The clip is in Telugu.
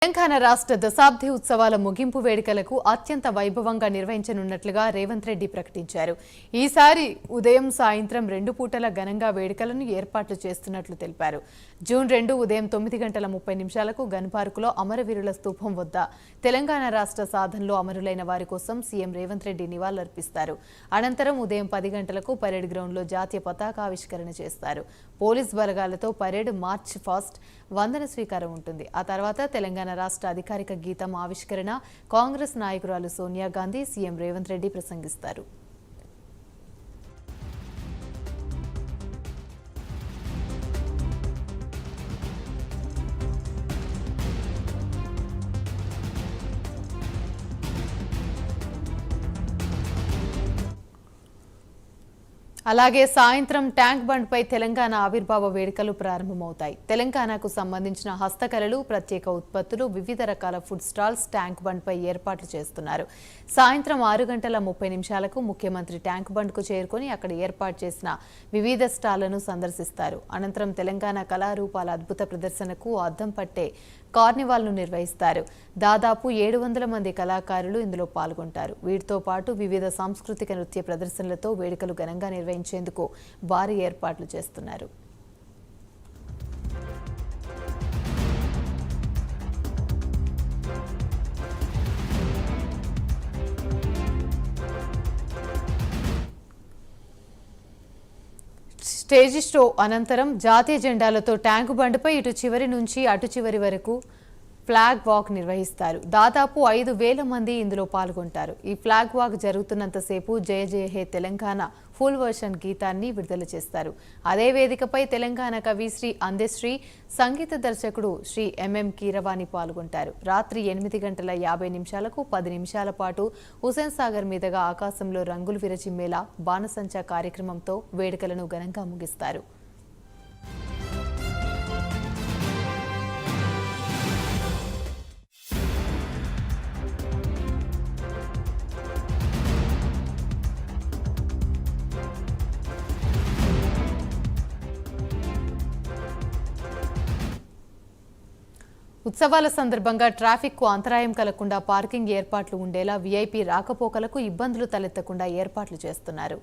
తెలంగాణ రాష్ట్ర దశాబ్ది ఉత్సవాల ముగింపు వేడుకలకు అత్యంత వైభవంగా నిర్వహించనున్నట్లుగా రేవంత్ రెడ్డి ప్రకటించారు. ఈసారి ఉదయం సాయంత్రం 2 పూటల ఘనంగా వేడుకలను ఏర్పాట్లు చేస్తున్నట్లు తెలిపారు. జూన్ 2 ఉదయం 9:30 గన్ పార్కులో అమరవీరుల స్తూపం వద్ద తెలంగాణ రాష్ట్ర సాధనలో అమరులైన వారి కోసం సీఎం రేవంత్ రెడ్డి నివాళులర్పిస్తారు. అనంతరం ఉదయం 10 గంటలకు పరేడ్ గ్రౌండ్లో జాతీయ పతాకావిష్కరణ చేస్తారు. పోలీస్ బలగాలతో పరేడ్ మార్చ్ ఫాస్ట్ వందన స్వీకారం ఉంటుంది. ఆ తర్వాత తెలంగాణ రాష్ట్ర అధికారిక గీతం ఆవిష్కరణ కాంగ్రెస్ నాయకురాలు సోనియా గాంధీ సీఎం రేవంత్ రెడ్డి ప్రసంగిస్తారు. అలాగే సాయంత్రం ట్యాంక్ బండ్పై తెలంగాణ ఆవిర్భావ వేడుకలు ప్రారంభమవుతాయి. తెలంగాణకు సంబంధించిన హస్తకళలు, ప్రత్యేక ఉత్పత్తులు, వివిధ రకాల ఫుడ్ స్టాల్స్ ట్యాంక్ బండ్పై ఏర్పాట్లు చేస్తున్నారు. సాయంత్రం 6:30 ముఖ్యమంత్రి ట్యాంక్ బండ్కు చేరుకొని అక్కడ ఏర్పాటు చేసిన వివిధ స్టాళ్లను సందర్శిస్తారు. అనంతరం తెలంగాణ కళారూపాల అద్భుత ప్రదర్శనకు అద్దం పట్టే కార్నివాల్ను నిర్వహిస్తారు. దాదాపు 700 మంది కళాకారులు ఇందులో పాల్గొంటారు. వీటితో పాటు వివిధ సాంస్కృతిక నృత్య ప్రదర్శనలతో వేడుకలు ఘనంగా నిర్వహించేందుకు భారీ ఏర్పాట్లు చేస్తున్నారు. స్టేజ్ షో అనంతరం జాతీయ జెండాలతో ట్యాంకు బండ్పై ఇటు చివరి నుంచి అటు చివరి వరకు ఫ్లాగ్ వాక్ నిర్వహిస్తారు. దాదాపు 5,000 మంది ఇందులో పాల్గొంటారు. ఈ ఫ్లాగ్ వాక్ జరుగుతున్నంతసేపు జయ జయ హే తెలంగాణ ఫుల్ వర్షన్ గీతాన్ని విడుదల చేస్తారు. అదే వేదికపై తెలంగాణ కవి శ్రీ అందశ్రీ, సంగీత దర్శకుడు శ్రీ ఎంఎం కీరవాణి పాల్గొంటారు. రాత్రి 8:50 10 నిమిషాల పాటు హుసేన్ సాగర్ మీదుగా ఆకాశంలో రంగులు విరచిమ్మేలా బాణసంచా కార్యక్రమంతో వేడుకలను ఘనంగా ముగిస్తారు. ఉత్సవాల సందర్భంగా ట్రాఫిక్కు అంతరాయం కలగకుండా పార్కింగ్ ఏర్పాట్లు ఉండేలా వీఐపీ రాకపోకలకు ఇబ్బందులు తలెత్తకుండా ఏర్పాట్లు చేస్తున్నారు.